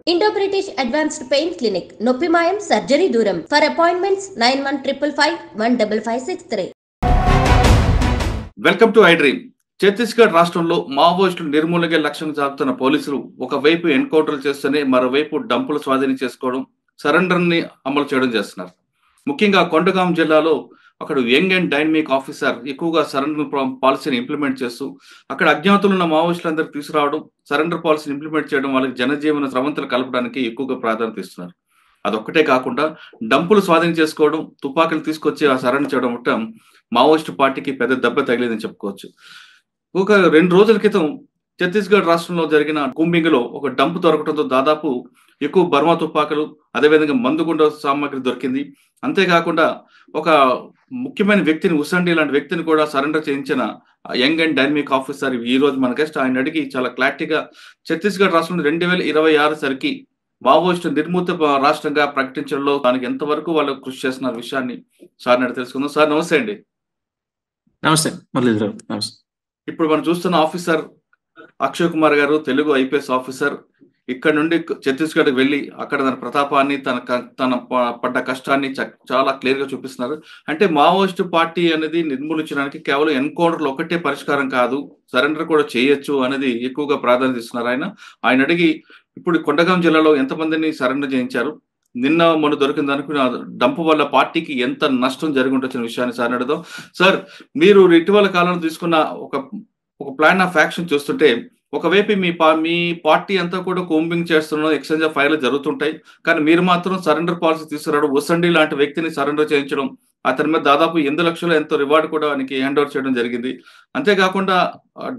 Indo British advanced pain clinic, నొప్పి మాయం, surgery దూరం. For appointments 9155515563. Welcome to I dream. Chhattisgarh రాష్ట్రంలో మావోయిస్టులు నిర్మూలనగా లక్ష్యం సాగుతున్న పోలీసులు ఒకవైపు ఎన్కౌంటర్లు చేస్తూనే మరోవైపు డంపులు స్వాధీనం చేసుకోవడం, సరెండర్ ని అమలు చేయడం చేస్తున్నారు. ముఖ్యంగా కొండగాం జిల్లాలో అక్కడ యంగ్ అండ్ డైనమిక్ ఆఫీసర్ ఎక్కువగా సరెండర్ పాలసీని ఇంప్లిమెంట్ చేస్తూ అక్కడ అజ్ఞాతులు ఉన్న మావోయిస్టులందరూ తీసుకురావడం, సరెండర్ పాలసీని ఇంప్లిమెంట్ చేయడం, వాళ్ళకి జనజీవన స్రవంతులు కలపడానికి ఎక్కువగా ప్రాధాన్యత ఇస్తున్నారు. అదొక్కటే కాకుండా డంపులు స్వాధీనం చేసుకోవడం, తుపాకులు తీసుకొచ్చి ఆ సరెండర్ చేయడం అంటే మావోయిస్టు పార్టీకి పెద్ద దెబ్బ తగిలేదని చెప్పుకోవచ్చు. ఒక 2 రోజుల క్రితం ఛత్తీస్గఢ్ రాష్ట్రంలో జరిగిన కూంబింగ్ లో ఒక డంప్ దొరకడంతో దాదాపు ఎక్కువ బర్మా తుపాకులు, అదేవిధంగా మందుగుండ సామాగ్రి దొరికింది. అంతేకాకుండా ఒక ముఖ్యమైన వ్యక్తిని, ఉసండి లాంటి వ్యక్తిని కూడా సరెండర్ చేయించిన యంగ్ అండ్ డైనమిక్ ఆఫీసర్ ఈ రోజు మన గెస్ట్. ఆయన అడిగి చాలా క్లారిటీగా ఛత్తీస్గఢ్ రాష్ట్రంలో 2026 సరికి మావోయిస్టు నిర్మూత రాష్ట్రంగా ప్రకటించడంలో దానికి ఎంతవరకు వాళ్ళు కృషి చేస్తున్న విషయాన్ని సార్ నాడు తెలుసుకుందాం. సార్ నమస్తే అండి. నమస్తే మురళీధర్. నమస్తే. ఇప్పుడు మనం చూస్తున్న ఆఫీసర్ అక్షయ్ కుమార్ గారు, తెలుగు ఐపీఎస్ ఆఫీసర్, ఇక్కడ నుండి ఛత్తీస్గఢ్ వెళ్ళి అక్కడ తన ప్రతాపాన్ని, తన పడ్డ కష్టాన్ని చాలా క్లియర్ గా చూపిస్తున్నారు. అంటే మావోయిస్టు పార్టీ అనేది నిర్మూలించడానికి కేవలం ఎన్కౌంటర్లు ఒకటే పరిష్కారం కాదు, సరెండర్ కూడా చేయొచ్చు అనేది ఎక్కువగా ప్రాధాన్యత ఇస్తున్నారు. ఆయన అడిగి ఇప్పుడు కొండగాం జిల్లాలో ఎంతమందిని సరెండర్ చేయించారు, నిన్న మొన్న దొరికింది అనుకున్న డంప్ వల్ల పార్టీకి ఎంత నష్టం జరిగి ఉండొచ్చిన విషయాన్ని సార్ అడుగుదాం. సార్, మీరు ఇటీవల కాలంలో తీసుకున్న ఒక ప్లాన్ ఆఫ్ యాక్షన్ చూస్తుంటే ఒకవైపు మీ పార్టీ అంతా కూడా కోంబింగ్ చేస్తున్న ఎక్స్చేంజ్ ఆఫ్ ఫైర్లు జరుగుతుంటాయి, కానీ మీరు మాత్రం సరెండర్ పాలసీ తీసుకురావడం, ఉసండి లాంటి వ్యక్తిని సరెండర్ చేయించడం, అతని మీద దాదాపు 8 లక్షలు ఎంతో రివార్డు కూడా ఆయనకి హ్యాండ్ ఓవర్ చేయడం జరిగింది. అంతేకాకుండా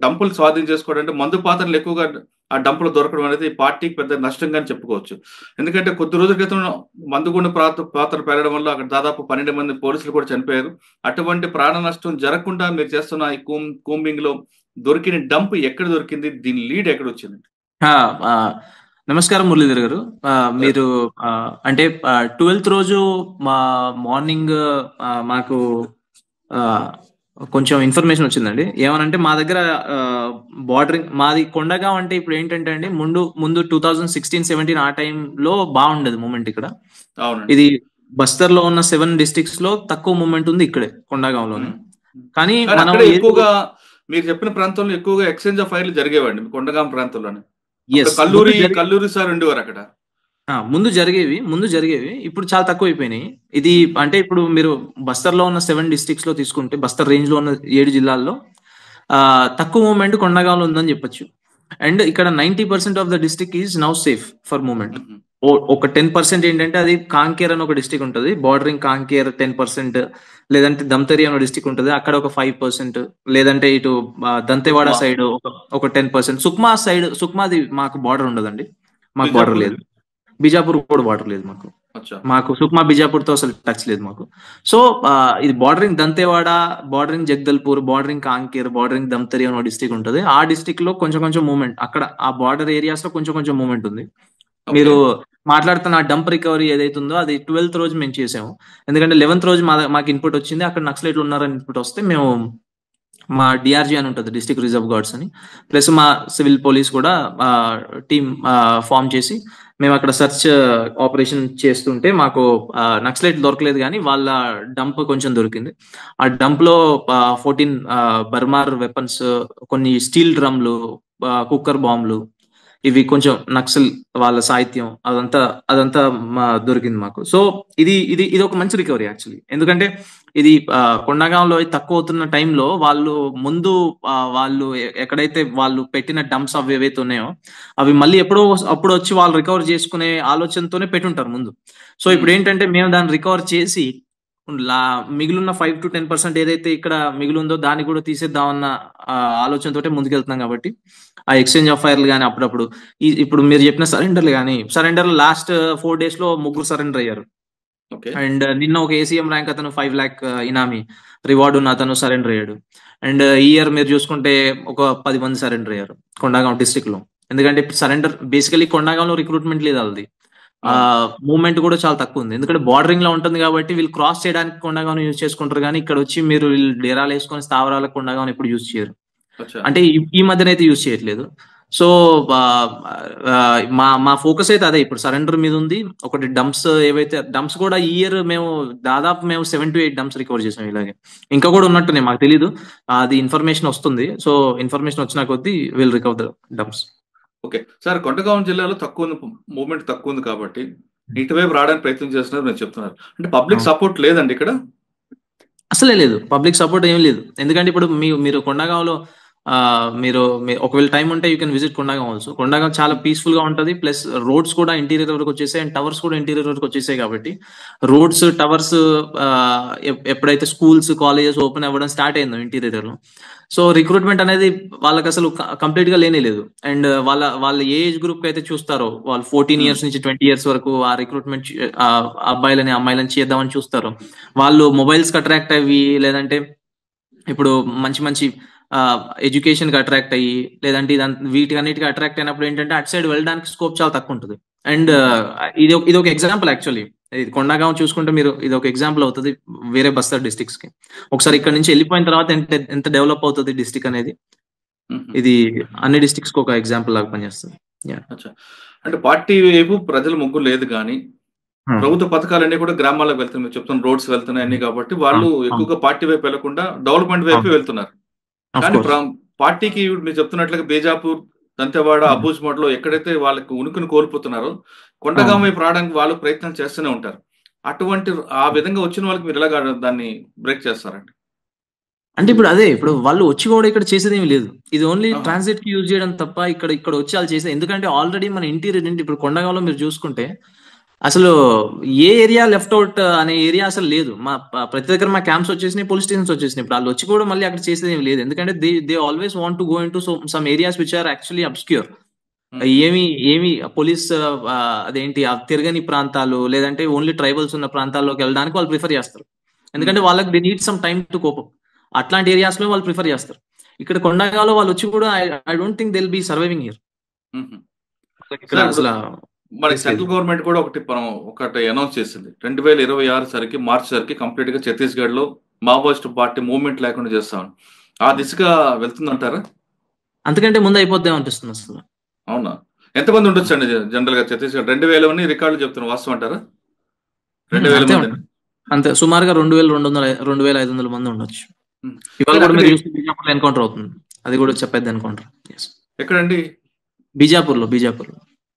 డంపులు స్వాధీనం చేసుకోవడం, అంటే మందు పాత్రలు ఎక్కువగా ఆ డంపులు దొరకడం అనేది పార్టీకి పెద్ద నష్టంగా చెప్పుకోవచ్చు. ఎందుకంటే కొద్ది రోజుల క్రితం మందుగుండ పాత్ర పెరగడం వల్ల అక్కడ దాదాపు 12 మంది పోలీసులు కూడా చనిపోయారు. అటువంటి ప్రాణ నష్టం జరగకుండా మీరు చేస్తున్న ఈ కూంబింగ్ లో దొరికిన డంప్ ఎక్కడ దొరికింది, దీని లీడ్ ఎక్కడ వచ్చింది? నమస్కారం మురళీధర్ గారు. మీరు అంటే 12th రోజు మా మార్నింగ్ మాకు కొంచెం ఇన్ఫర్మేషన్ వచ్చిందండి. ఏమనంటే మా దగ్గర బార్డరింగ్, మాది కొండగాం. అంటే ఇప్పుడు ఏంటంటే అండి, ముందు 2016-17 ఆ టైంలో బాగుండేది మూమెంట్ ఇక్కడ. ఇది బస్తర్ లో ఉన్న 7 districts లో తక్కువ మూమెంట్ ఉంది ఇక్కడే కొండగాంలోనే. కానీ మనం ఎక్కువగా మీరు చెప్పిన ప్రాంతంలో ఎక్కువగా ఎక్స్చేంజ్ ఆఫ్ ఫైర్లు జరిగేవండి కొండగాం ప్రాంతంలోనే. కల్లూరి సార్ ఉండేవారు అక్కడ. ముందు జరిగేవి ఇప్పుడు చాలా తక్కువ అయిపోయినాయి. ఇది అంటే ఇప్పుడు మీరు బస్తర్ లో ఉన్న 7 districts లో తీసుకుంటే, బస్తర్ రేంజ్ లో ఉన్న 7 జిల్లాల్లో తక్కువ మూమెంట్ కొండగాంలో ఉందని చెప్పొచ్చు. అండ్ ఇక్కడ 90% of the district is now safe for moment. ఒక 10% ఏంటంటే అది కాంకేర్ అని ఒక డిస్ట్రిక్ట్ ఉంటుంది, బార్డరింగ్ కాంకేర్ 10%, లేదంటే దంతరి అనే డిస్ట్రిక్ట్ ఉంటుంది, అక్కడ ఒక 5%, లేదంటే ఇటు దంతెవాడ సైడ్ ఒక 10%. సుక్మాది మాకు బార్డర్ ఉండదండి, మాకు బార్డర్ లేదు. బిజాపూర్ కూడా బార్డర్ లేదు మాకు సుక్మా బిజాపూర్ తో అసలు టచ్ లేదు మాకు. సో ఇది bordering Dantewada, bordering Jagdalpur, bordering Kanker, bordering Dhamtari అనే డిస్ట్రిక్ట్ ఉంటుంది. ఆ డిస్ట్రిక్ట్ లో కొంచెం మూమెంట్, అక్కడ ఆ బార్డర్ ఏరియాస్ లో కొంచెం మూమెంట్ ఉంది. మీరు మాట్లాడుతున్న డంప్ రికవరీ ఏదైతే ఉందో అది 12th రోజు మేము చేసాము. ఎందుకంటే 11th రోజు మాకు ఇన్పుట్ వచ్చింది, అక్కడ నక్సలైట్లు ఉన్నారని ఇన్పుట్ వస్తే మేము మా డిఆర్జీ అని ఉంటుంది, డిస్ట్రిక్ట్ రిజర్వ్ గార్డ్స్ అని, ప్లస్ మా సివిల్ పోలీస్ కూడా టీమ్ ఫామ్ చేసి మేము అక్కడ సెర్చ్ ఆపరేషన్ చేస్తుంటే మాకు నక్సలైట్లు దొరకలేదు, కానీ వాళ్ళ డంప్ కొంచెం దొరికింది. ఆ డంప్ లో 14 బర్మార్ వెపన్స్, కొన్ని స్టీల్ డ్రమ్లు, కుక్కర్ బాంబులు, ఇవి కొంచెం నక్సల్ వాళ్ళ సాహిత్యం అదంతా దొరికింది మాకు. సో ఇది ఒక మంచి రికవరీ యాక్చువల్లీ. ఎందుకంటే ఇది కొండగాంలో తక్కువ అవుతున్న టైంలో వాళ్ళు ఎక్కడైతే వాళ్ళు పెట్టిన డంప్స్ అవి ఏవైతే ఉన్నాయో అవి మళ్ళీ అప్పుడు వచ్చి వాళ్ళు రికవర్ చేసుకునే ఆలోచనతోనే పెట్టుంటారు ముందు. సో ఇప్పుడు ఏంటంటే మేము దాన్ని రికవర్ చేసి మిగిలిన 5-10% ఏదైతే ఇక్కడ మిగిలిందో దాన్ని కూడా తీసేద్దామన్న ఆలోచనతోటే ముందుకెళ్తున్నాం. కాబట్టి ఆ ఎక్స్చేంజ్ ఆఫ్ ఫైర్లు కానీ అప్పుడప్పుడు ఇప్పుడు మీరు చెప్పిన సరెండర్లు లాస్ట్ 4 days లో 3 సరెండర్ అయ్యారు. అండ్ నిన్న ఒక ఏసీఎం ర్యాంక్ అతను 5 lakh ఇనామీ రివార్డు ఉన్న అతను సరెండర్ అయ్యాడు. అండ్ ఈ ఇయర్ మీరు చూసుకుంటే ఒక 10 మంది సరెండర్ అయ్యారు కొండగాం డిస్ట్రిక్ట్ లో. ఎందుకంటే సరెండర్ బేసికలీ కొండగాంలో రిక్రూట్మెంట్ లేదు, వాళ్ళది మూవ్మెంట్ కూడా చాలా తక్కువ ఉంది. ఎందుకంటే బార్డరింగ్ లో ఉంటుంది కాబట్టి వీళ్ళు క్రాస్ చేయడానికి కొండగాను యూజ్ చేసుకుంటారు, కానీ ఇక్కడ వచ్చి మీరు డేరాలు వేసుకొని స్థావరాలకు కొండగాను ఎప్పుడు యూజ్ చేయరు. అంటే ఈ మధ్యన అయితే యూజ్ చేయట్లేదు. సో మా ఫోకస్ అయితే అదే ఇప్పుడు సరెండర్ మీద ఉంది. ఒకటి డంప్స్, ఏవైతే డంప్స్ కూడా ఈ ఇయర్ మేము దాదాపు 7 to 8 డంప్స్ రికవర్ చేసాం ఇలాగే. ఇంకా కూడా ఉన్నట్టునే, మాకు తెలీదు, అది ఇన్ఫర్మేషన్ వస్తుంది. సో ఇన్ఫర్మేషన్ వచ్చిన కొద్దీ will recover the dumps. Okay sir, Kothagudem జిల్లాలో మూవ్మెంట్ తక్కువ ఉంది కాబట్టి ఇటువైపు రావడానికి ప్రయత్నం చేస్తున్నారు మీరు చెప్తున్నారు. అంటే పబ్లిక్ సపోర్ట్ లేదండి ఇక్కడ? అసలే లేదు, పబ్లిక్ సపోర్ట్ ఏం లేదు. ఎందుకంటే ఇప్పుడు మీరు కొండగాంలో మీరు ఒకవేళ టైం ఉంటే యూ కెన్ విజిట్ కొండగాం ఆల్సో. కొండగాం చాలా పీస్ఫుల్ గా ఉంటది. ప్లస్ రోడ్స్ కూడా ఇంటీరియర్ వరకు వచ్చేసాయి అండ్ టవర్స్ కూడా ఇంటీరియర్ వరకు వచ్చేసాయి. కాబట్టి రోడ్స్, టవర్స్, ఎప్పుడైతే స్కూల్స్, కాలేజెస్ ఓపెన్ అవ్వడం స్టార్ట్ అయిందో ఇంటీరియర్ లో, సో రిక్రూట్మెంట్ అనేది వాళ్ళకి అసలు కంప్లీట్ గా లేనే లేదు. అండ్ వాళ్ళ ఏజ్ గ్రూప్ కి అయితే చూస్తారో, వాళ్ళు 14 years నుంచి 20 years వరకు ఆ రిక్రూట్మెంట్ అబ్బాయిలని అమ్మాయిలని చేద్దామని చూస్తారు. వాళ్ళు మొబైల్స్ కి అట్రాక్ట్ అయ్యి, లేదంటే ఇప్పుడు మంచి మంచి ఎడ్యుకేషన్ కి అట్రాక్ట్ అయ్యి, లేదంటే వీటికన్నిటికి అట్రాక్ట్ అయినప్పుడు ఏంటంటే అటు సైడ్ వెళ్ళడానికి స్కోప్ చాలా తక్కువ ఉంటుంది. అండ్ ఇది ఒక ఎగ్జాంపుల్ యాక్చువల్లీ. ఇది కొండగాం చూసుకుంటే మీరు, ఇది ఒక ఎగ్జాంపుల్ అవుతుంది వేరే బస్తర్ డిస్ట్రిక్ట్స్ కి. ఒకసారి ఇక్కడ నుంచి వెళ్ళిపోయిన తర్వాత ఎంత డెవలప్ అవుతుంది డిస్ట్రిక్ట్ అనేది, ఇది అన్ని డిస్ట్రిక్ట్స్ కి ఒక ఎగ్జాంపుల్ లాగా పనిచేస్తుంది. అంటే పార్టీ వైపు ప్రజల ముగ్గు లేదు, కానీ ప్రభుత్వ పథకాలన్నీ కూడా గ్రామాలకు వెళ్తున్నాయి. మీరు చెప్తున్న రోడ్స్ వెళ్తున్నాయి అన్ని, కాబట్టి వాళ్ళు ఎక్కువగా పార్టీ వైపు వెళ్లకుండా డెవలప్మెంట్ వైపు వెళ్తున్నారు. కానీ పార్టీకి మీరు చెప్తున్నట్లుగా బీజాపూర్, దంతెవాడ, అబూజ్మఠ్ లో ఎక్కడైతే వాళ్ళకి ఉనికిని కోల్పోతున్నారో కొండగాం వైపు రావడానికి వాళ్ళు ప్రయత్నం చేస్తూనే ఉంటారు. అటువంటి ఆ విధంగా వచ్చిన వాళ్ళకి మీరు ఎలాగా దాన్ని బ్రేక్ చేస్తారండి? అంటే ఇప్పుడు వాళ్ళు వచ్చి కూడా ఇక్కడ చేసేది ఏమి లేదు. ఇది ఓన్లీ ట్రాన్సిట్ కి యూజ్ చేయడం తప్ప ఇక్కడ వచ్చి వాళ్ళు చేసేది. ఎందుకంటే ఆల్రెడీ మన ఇంటీరియర్ ఏంటి, ఇప్పుడు కొండగాంలో మీరు చూసుకుంటే అసలు ఏ ఏరియా లెఫ్ట్ అవుట్ అనే ఏరియా అసలు లేదు. ప్రతి దగ్గర మా క్యాంప్స్ వచ్చేసినాయి, పోలీస్ స్టేషన్స్ వచ్చేసినాయి. ఇప్పుడు వాళ్ళు వచ్చి కూడా మళ్ళీ అక్కడ చేసేది ఏమి లేదు. ఎందుకంటే they always want to go into some areas which are actually obscure. ఏమి పోలీస్ అదేంటి తిరగని ప్రాంతాలు, లేదంటే ఓన్లీ ట్రైబల్స్ ఉన్న ప్రాంతాల్లోకి వెళ్ళడానికి వాళ్ళు ప్రిఫర్ చేస్తారు. ఎందుకంటే వాళ్ళకి they need some time to cope. అట్లాంటి ఏరియాస్ లో వాళ్ళు ప్రిఫర్ చేస్తారు. ఇక్కడ కొండగాంలో వాళ్ళు వచ్చి కూడా I don't think they will be surviving here. అసలు మరి సెంట్రల్ గవర్నమెంట్ కూడా ఒకటి అనౌన్స్ చేసింది, 2026 సరికి, మార్చి సరికి కంప్లీట్ గా ఛత్తీస్గఢ్ లో మావోయిస్ట్ పార్టీ మూవ్మెంట్ లేకుండా చేస్తామని. ఆ దిశగా వెళ్తుందంటారా? అంతకంటే ముందు అయిపోద్దాం అనిపిస్తుంది అసలు. అవునా? ఎంతమంది ఉండొచ్చు అండి జనరల్ గా ఛత్తీస్గఢ్? 2000 రికార్డులు చెప్తున్నారు, వాస్తవం అంటారా? 2000 మంది అంతే, సుమారుగా 2200-2500 మంది ఉండొచ్చు. ఇవాళ కూడా మీరు చూస్తే బీజాపూర్ ఎన్కౌంటర్ అవుతుంది, అది కూడా చెప్పేది ఎన్కౌంటర్. ఎక్కడండి? బీజాపూర్ లో.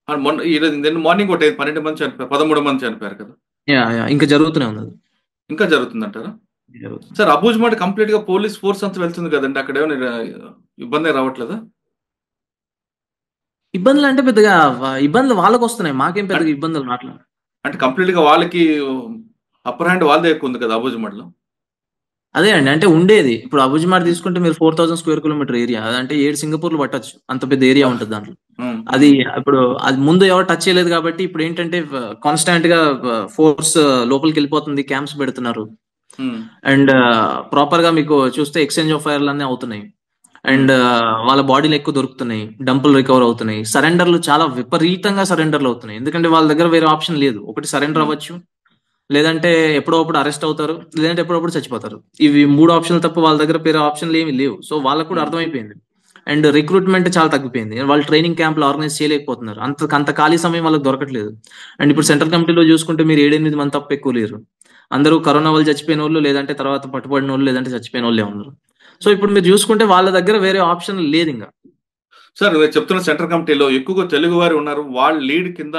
మార్నింగ్ 12 మంది చనిపోయారు, 13 మంది చనిపోయారు కదా. ఇంకా జరుగుతూనే ఉంది. ఇంకా జరుగుతుందంటారా? సార్, అబూజ్మఠ్ కంప్లీట్ గా పోలీస్ ఫోర్స్ అంతా వెళ్తుంది కదండి, అక్కడ ఏమైనా ఇబ్బంది రావట్లేదా? ఇబ్బందులు అంటే పెద్దగా ఇబ్బందులు వాళ్ళకి వస్తున్నాయి, మాకేం పెద్దగా ఇబ్బందులు రావట్లేదు. అంటే కంప్లీట్ గా వాళ్ళకి అప్పర్ హ్యాండ్ వాళ్ళదే ఎక్కువ ఉంది కదా అబూజ్మఠ్ లో. అదే అండి, అంటే ఉండేది. ఇప్పుడు అబూజ్మఠ్ తీసుకుంటే మీరు 4000 square kilometer ఏరియా, అదంటే 7 సింగపూర్లు పట్టచ్చు, అంత పెద్ద ఏరియా ఉంటుంది దాంట్లో. అది ఇప్పుడు అది ముందు ఎవరు టచ్ చేయలేదు కాబట్టి ఇప్పుడు ఏంటంటే కాన్స్టాంట్ గా ఫోర్స్ లోపలికి వెళ్ళిపోతుంది, క్యాంప్స్ పెడుతున్నారు. అండ్ ప్రాపర్ గా మీకు చూస్తే ఎక్స్చేంజ్ ఆఫ్ ఫైర్లు అన్నీ అవుతున్నాయి. అండ్ వాళ్ళ బాడీలు ఎక్కువ దొరుకుతున్నాయి, డంపులు రికవర్ అవుతున్నాయి, సరెండర్లు చాలా విపరీతంగా సరెండర్లు అవుతున్నాయి. ఎందుకంటే వాళ్ళ దగ్గర వేరే ఆప్షన్ లేదు. ఒకటి సరెండర్ అవ్వచ్చు, లేదంటే ఎప్పుడప్పుడు అరెస్ట్ అవుతారు, లేదంటే ఎప్పుడప్పుడు చచ్చిపోతారు. ఇవి 3 ఆప్షన్లు తప్ప వాళ్ళ దగ్గర వేరే ఆప్షన్లు ఏమి లేవు. సో వాళ్ళకు కూడా అర్థమైపోయింది. అండ్ రిక్రూట్మెంట్ చాలా తగ్గిపోయింది. వాళ్ళు ట్రైనింగ్ క్యాంపులు ఆర్గనైజ్ చేయలేకపోతున్నారు, అంత ఖాళీ సమయం వాళ్ళకి దొరకట్లేదు. అండ్ ఇప్పుడు సెంట్రల్ కమిటీలో చూసుకుంటే మీరు 7-8 మంది తప్ప ఎక్కువ లేరు. అందరూ కరోనా వాళ్ళు చచ్చిపోయిన వాళ్ళు, లేదంటే తర్వాత పట్టుబడిన వాళ్ళు, లేదంటే చచ్చిపోయిన వాళ్ళే ఉన్నారు. సో ఇప్పుడు మీరు చూసుకుంటే వాళ్ళ దగ్గర వేరే ఆప్షన్ లేదు ఇంకా. సార్, మీరు చెప్తున్న సెంట్రల్ కమిటీలో ఎక్కువగా తెలుగు వారు ఉన్నారు, వాళ్ళ లీడ్ కింద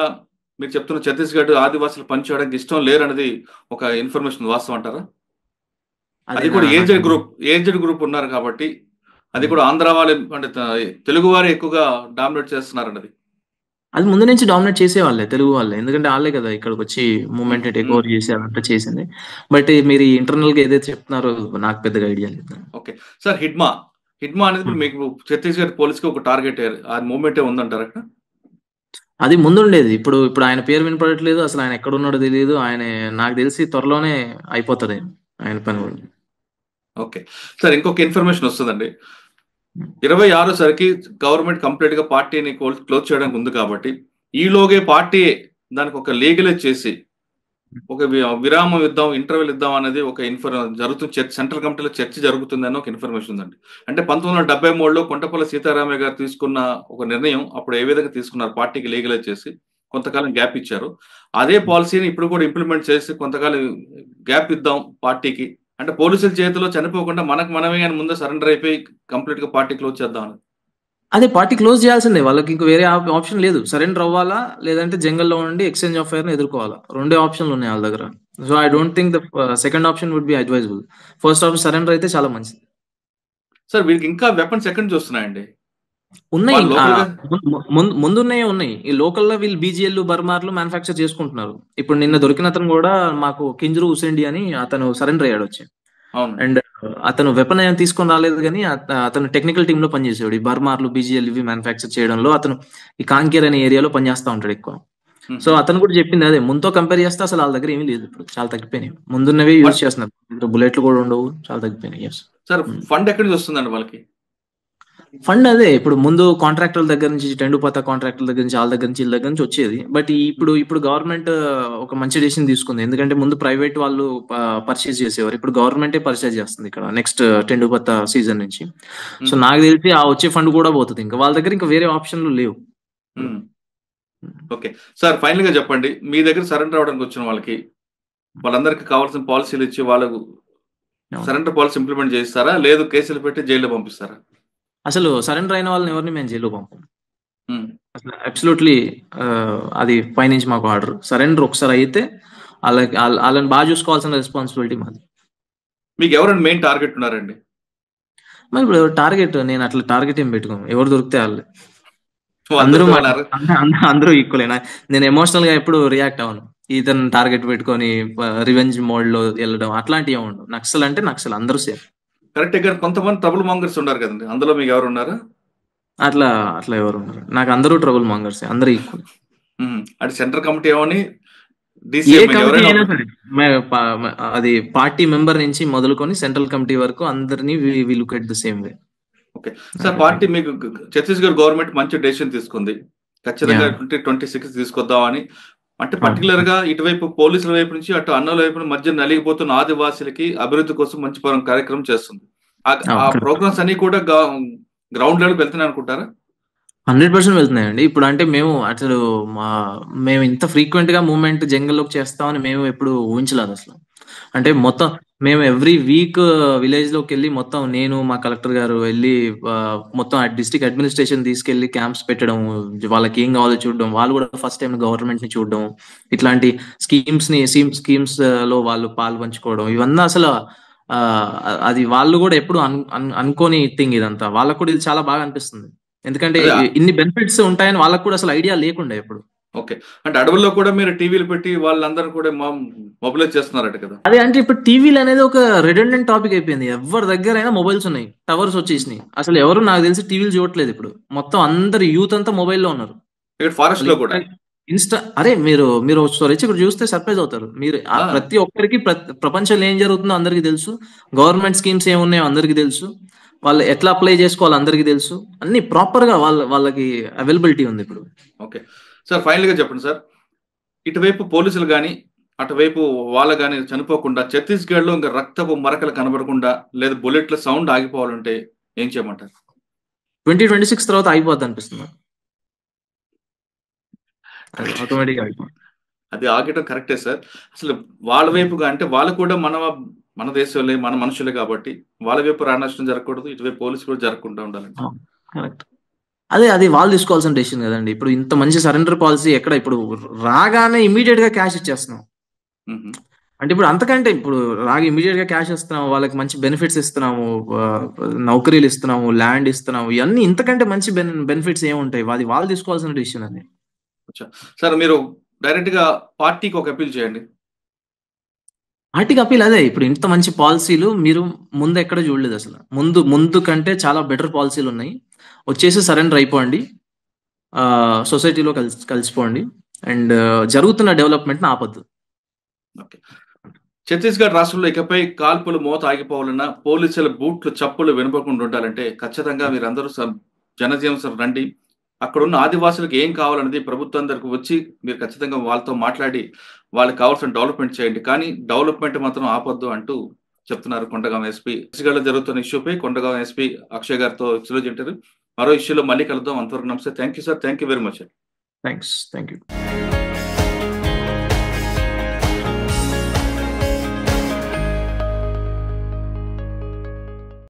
మీరు చెప్తున్న ఛత్తీస్గఢ్ ఆదివాసులు పనిచేయడానికి ఇష్టం లేరనేది ఒక ఇన్ఫర్మేషన్, వాస్తవం అంటారా? అది కూడా ఏజ్డ్ గ్రూప్ ఉన్నారు కాబట్టి, అది కూడా ఆంధ్ర వాళ్ళు అంటే తెలుగు వారు ఎక్కువగా డామినేట్ చేస్తున్నారు అన్నది. అది ముందు నుంచి డామినేట్ చేసేవాళ్ళే, తెలుగు వాళ్ళే. ఎందుకంటే వాళ్ళే కదా ఇక్కడికి వచ్చి మూవ్మెంట్ టేక్ ఓవర్ చేసి అదంతా చేసింది. బట్ మీరు ఇంటర్నల్ గా ఏదైతే చెప్తున్నారో నాకు పెద్దగా ఐడియా లేదు. ఓకే సార్, హిడ్మా అనేది మీకు ఛత్తీస్గఢ్ పోలీస్ కి ఒక టార్గెట్, ఆ మూవ్మెంట్ ఉందంటారు అక్కడ? అది ముందుండేది. ఇప్పుడు ఆయన పేరు వినపడట్లేదు, అసలు ఆయన ఎక్కడ ఉన్నాడో తెలియదు. ఆయన నాకు తెలిసి త్వరలోనే అయిపోతుంది ఆయన పని కూడా. ఓకే సార్, ఇంకొక ఇన్ఫర్మేషన్ వస్తుందండి. 26 సరికి గవర్నమెంట్ కంప్లీట్ గా పార్టీని క్లోజ్ చేయడానికి ఉంది కాబట్టి ఈలోగే పార్టీ దానికి ఒక లీగలైజ్ చేసి ఒక విరామం ఇద్దాం, ఇంటర్వెల్ ఇద్దాం అనేది ఒక జరుగుతుంది. సెంట్రల్ కమిటీలో చర్చ జరుగుతుందని ఒక ఇన్ఫర్మేషన్ ఉందండి. అంటే 1973లో కొంటపల్లి సీతారామయ్య గారు తీసుకున్న ఒక నిర్ణయం అప్పుడు ఏ విధంగా తీసుకున్నారు, పార్టీకి లీగలైజ్ చేసి కొంతకాలం గ్యాప్ ఇచ్చారు. అదే పాలసీని ఇప్పుడు కూడా ఇంప్లిమెంట్ చేసి కొంతకాలం గ్యాప్ ఇద్దాం పార్టీకి, అంటే పోలీసుల చేతిలో చనిపోకుండా మనకు మనమే కానీ ముందే సరెండర్ అయిపోయి కంప్లీట్ గా పార్టీ క్లోజ్ చేద్దాం అని. అదే పార్టీ క్లోజ్ చేయాల్సిందే, వాళ్ళకి ఇంక వేరే ఆప్షన్ లేదు. సరెండర్ అవ్వాలా, లేదంటే జంగల్లో ఉండి ఎక్స్చేంజ్ ఆఫ్ ఫైర్ ని ఎదుర్కోవాలా. రెండే ఆప్షన్లు ఉన్నాయి వాళ్ళ దగ్గర. So I don't think the second option would be advisable. First option surrender అయితే చాలా మంచిది. సార్ వీరికి ఇంకా వెపన్స్ ఎక్కడి నుంచి వస్తున్నాయండి? ఉన్నాయి, వాళ్ళు లోకల్ గా ముందున్నాయే ఉన్నాయి. ఈ లోకల్ లో వీళ్ళు బీజీఎల్ బర్మార్లు మ్యానుఫాక్చర్ చేసుకుంటున్నారు. ఇప్పుడు నిన్న దొరికిన అతను కూడా మాకు కింజరు హుసేండి అని అతను సరెండర్ అయ్యాడు వచ్చి. అవును. అండ్ అతను వెపన్ ఏం తీసుకొని రాలేదు, కానీ అతను టెక్నికల్ టీమ్ లో పనిచేసేవాడు. ఈ బర్మార్లు బీజీఎల్ ఇవి మ్యానుఫాక్చర్ చేయడంలో అతను ఈ కాంకేర్ అనే ఏరియాలో పనిచేస్తా ఉంటాడు ఎక్కువ. సో అతను కూడా చెప్పింది అదే, ముందుతో కంపేర్ చేస్తే అసలు వాళ్ళ దగ్గర ఏమీ లేదు, ఇప్పుడు చాలా తగ్గిపోయినాయి. ముందున్నవే యూజ్ చేస్తున్నారు, బుల్లెట్లు కూడా ఉండవు, చాలా తగ్గిపోయినాయి. సార్ ఫండ్ ఎక్కడి నుంచి వస్తుందండి వాళ్ళకి? ఫండ్ అదే ఇప్పుడు ముందు కాంట్రాక్టర్ల దగ్గర నుంచి, టెండుపత కాంట్రాక్టర్ల దగ్గర నుంచి, వాళ్ళ దగ్గర నుంచి, వీళ్ళ దగ్గర నుంచి వచ్చేది. బట్ ఇప్పుడు గవర్నమెంట్ ఒక మంచి డెసిషన్ తీసుకుంది. ఎందుకంటే ముందు ప్రైవేట్ వాళ్ళు పర్చేజ్ చేసేవారు, ఇప్పుడు గవర్నమెంటే పర్చేజ్ చేస్తుంది ఇక్కడ నెక్స్ట్ టెండుపత సీజన్ నుంచి. సో నాకు తెలిసి ఆ వచ్చే ఫండ్ కూడా పోతుంది. ఇంకా వాళ్ళ దగ్గర ఇంకా వేరే ఆప్షన్లు లేవు. ఓకే సార్, ఫైనల్ గా చెప్పండి, మీ దగ్గర సరెండర్ అవడానికి వచ్చిన వాళ్ళందరికీ కావాల్సిన పాలసీలు ఇచ్చి వాళ్ళకు సరెండర్ పాలసీ ఇంప్లిమెంట్ చేస్తారా, లేదు కేసులు పెట్టి జైల్లో పంపిస్తారా? అసలు సరెండర్ అయిన వాళ్ళని ఎవరిని మేము జైల్లో పంపం. అసలు అబ్సల్యూట్లీ అది పైనుంచి మాకు ఆర్డర్. సరెండర్ ఒకసారి అయితే వాళ్ళని బాగా చూసుకోవాల్సిన రెస్పాన్సిబిలిటీ మాది. మీకు ఎవరైనా మెయిన్ టార్గెట్ ఉన్నారండి? మరి ఇప్పుడు టార్గెట్ నేను అట్లా టార్గెట్ ఏం పెట్టుకోను, ఎవరు దొరికితే వాళ్ళు. అందరూ ఈక్వల్. నేను ఎమోషనల్ గా ఎప్పుడు రియాక్ట్ అవ్వను. ఇతను టార్గెట్ పెట్టుకొని రివెంజ్ మోడ్ లో వెళ్ళడం అట్లాంటివి ఉండవు. నక్సల్ అంటే నక్సల్, అందరూ సేమ్. కరెక్ట్ గా కొంతమంది ట్రబుల్ మాంగర్స్ ఉన్నారు కదండి, అందులో మీకు ఎవరు ఉన్నారు? అట్లా ఎవరు ఉన్నారు? నాకు అందరూ ట్రబుల్ మాంగర్స్, అందరూ ఈక్వల్. అంటే సెంట్రల్ కమిటీ ఏమని అది పార్టీ మెంబర్ నుంచి మొదలుకొని సెంట్రల్ కమిటీ వరకు అందరినీ we look at the same way. Okay sir, party మీకు ఛత్తీస్గఢ్ గవర్నమెంట్ మంచి డెసిషన్ తీసుకుంది, ఖచ్చితంగా 2026 తీసుకొద్దామని. అంటే పర్టికులర్ గా ఇటువైపు పోలీసుల వైపు నుంచి అటు అన్నల వైపు మధ్య నలిగిపోతున్న ఆదివాసీలకి అభివృద్ధి కోసం మంచి కార్యక్రమం చేస్తుంది. ఆ ప్రోగ్రామ్స్ అన్ని కూడా గ్రౌండ్ లెవెల్ వెళ్తున్నాయి అనుకుంటారా? 100% వెళ్తున్నాయండి. ఇప్పుడు అంటే మేము ఇంత ఫ్రీక్వెంట్ గా మూవ్మెంట్ జంగల్లోకి చేస్తామని మేము ఎప్పుడు ఊహించలేదు అసలు. అంటే మొత్తం మేము ఎవ్రీ వీక్ విలేజ్ లోకి వెళ్ళి మొత్తం నేను మా కలెక్టర్ గారు వెళ్ళి మొత్తం డిస్ట్రిక్ట్ అడ్మినిస్ట్రేషన్ తీసుకెళ్లి క్యాంప్స్ పెట్టడం, వాళ్ళకి ఏం కావాలో చూడడం, వాళ్ళు కూడా ఫస్ట్ టైం గవర్నమెంట్ ని చూడడం, ఇట్లాంటి స్కీమ్స్ లో వాళ్ళు పాలు పంచుకోవడం, ఇవన్నీ అసలు అది వాళ్ళు కూడా ఎప్పుడు అనుకోని థింగ్. ఇదంతా వాళ్ళకు కూడా ఇది చాలా బాగా అనిపిస్తుంది, ఎందుకంటే ఇన్ని బెనిఫిట్స్ ఉంటాయని వాళ్ళకు కూడా అసలు ఐడియా లేకుండా ఎప్పుడు. ఓకే, అంటే అడవుల్లో కూడా మీరు టీవీలు పెట్టి వాళ్ళందరూ కూడా మొబైలైజ్ చేస్తున్నారట కదా? అదే, అంటే ఇప్పుడు టీవీలు అనేది ఒక రెడెండెంట్ టాపిక్ అయిపోయింది. ఎవరి దగ్గర అయినా మొబైల్స్ ఉన్నాయి, టవర్స్ వచ్చేసినాయి. అసలు ఎవరు నాకు తెలిసి టీవీలు చూడట్లేదు ఇప్పుడు. మొత్తం అందరు యూత్ అంతా మొబైల్లో ఉన్నారు. ఫారెస్ట్ లో కూడా అరే మీరు ఇక్కడ చూస్తే సర్ప్రైజ్ అవుతారు. మీరు ప్రతి ఒక్కరికి ప్రపంచంలో ఏం జరుగుతుందో అందరికి తెలుసు, గవర్నమెంట్ స్కీమ్స్ ఏమున్నాయో అందరికి తెలుసు, వాళ్ళు ఎట్లా అప్లై చేసుకోవాలో అందరికి తెలుసు, అన్ని ప్రాపర్ గా వాళ్ళకి అవైలబిలిటీ ఉంది ఇప్పుడు. ఓకే సార్, ఫైనల్ గా చెప్పండి సార్, ఇటువైపు పోలీసులు కానీ అటువైపు వాళ్ళు కానీ చనిపోకుండా, ఛత్తీస్గఢ్ లో ఇంకా రక్తపు మరకలు కనబడకుండా, లేదా బుల్లెట్ల సౌండ్ ఆగిపోవాలంటే ఏం చేయమంటారు? 2026 తర్వాత ఆగిపోద్ది అనిపిస్తుంది. అది ఆగటం కరెక్టే సార్. అసలు వాళ్ళ వైపుగా అంటే వాళ్ళు కూడా మన దేశంలో మన మనుషులే కాబట్టి వాళ్ళ వైపు రానష్టం జరగకూడదు, ఇటువైపు పోలీసు కూడా జరగకుండా ఉండాలండి. కరెక్ట్. అది వాళ్ళు తీసుకోవాల్సిన డెసిషన్ కదండి. ఇప్పుడు ఇంత మంచి సరెండర్ పాలసీ ఎక్కడ, ఇప్పుడు రాగానే ఇమీడియట్ గా క్యాష్ ఇచ్చేస్తున్నాం. అంటే ఇప్పుడు అంతకంటే ఇప్పుడు రాగా ఇమీడియట్ గా క్యాష్ ఇస్తున్నాము, వాళ్ళకి మంచి బెనిఫిట్స్ ఇస్తున్నాము, నౌకరీలు ఇస్తున్నాము, ల్యాండ్ ఇస్తున్నాము, ఇవన్నీ ఇంతకంటే మంచి బెనిఫిట్స్ ఏముంటాయి? అది వాళ్ళు తీసుకోవాల్సిన డెసిషన్ అది. సార్ మీరు డైరెక్ట్ గా పార్టీకి ఒక అపీల్ చేయండి. పార్టీకి అపీల్ అదే, ఇప్పుడు ఇంత మంచి పాలసీలు మీరు ముందు ఎక్కడ చూడలేదు అసలు. ముందు కంటే చాలా బెటర్ పాలసీలు ఉన్నాయి. వచ్చేసి సరెండర్ అయిపోండి, సొసైటీలో కలిసిపోండి, అండ్ జరుగుతున్న డెవలప్మెంట్ ని ఆపద్దు. ఛత్తీస్గఢ్ రాష్ట్రంలో ఇకపై కాల్పులు మోత ఆగిపోవాలన్నా, పోలీసుల బూట్లు చప్పులు వినపకుండా ఉండాలంటే ఖచ్చితంగా మీరందరూ జనజీవన రండి. అక్కడ ఉన్న ఆదివాసులకు ఏం కావాలనేది ప్రభుత్వం దగ్గరకు వచ్చి మీరు ఖచ్చితంగా వాళ్ళతో మాట్లాడి వాళ్ళకి కావాల్సిన డెవలప్మెంట్ చేయండి, కానీ డెవలప్మెంట్ మాత్రం ఆపొద్దు అంటూ చెప్తున్నారు కొండగాం ఎస్పీ. ఛత్తీస్గఢ్లో జరుగుతున్న ఇష్యూపై కొండగాం ఎస్పీ అక్షయ్ గారితో ఎక్స్క్లూజివ్ ఇంటర్వ్యూ. మరో ఇష్యూలో మళ్ళీ కలుద్దాం. అంతవరకు నమస్తే. Thank you sir. Thank you very much. Thanks. Thank you.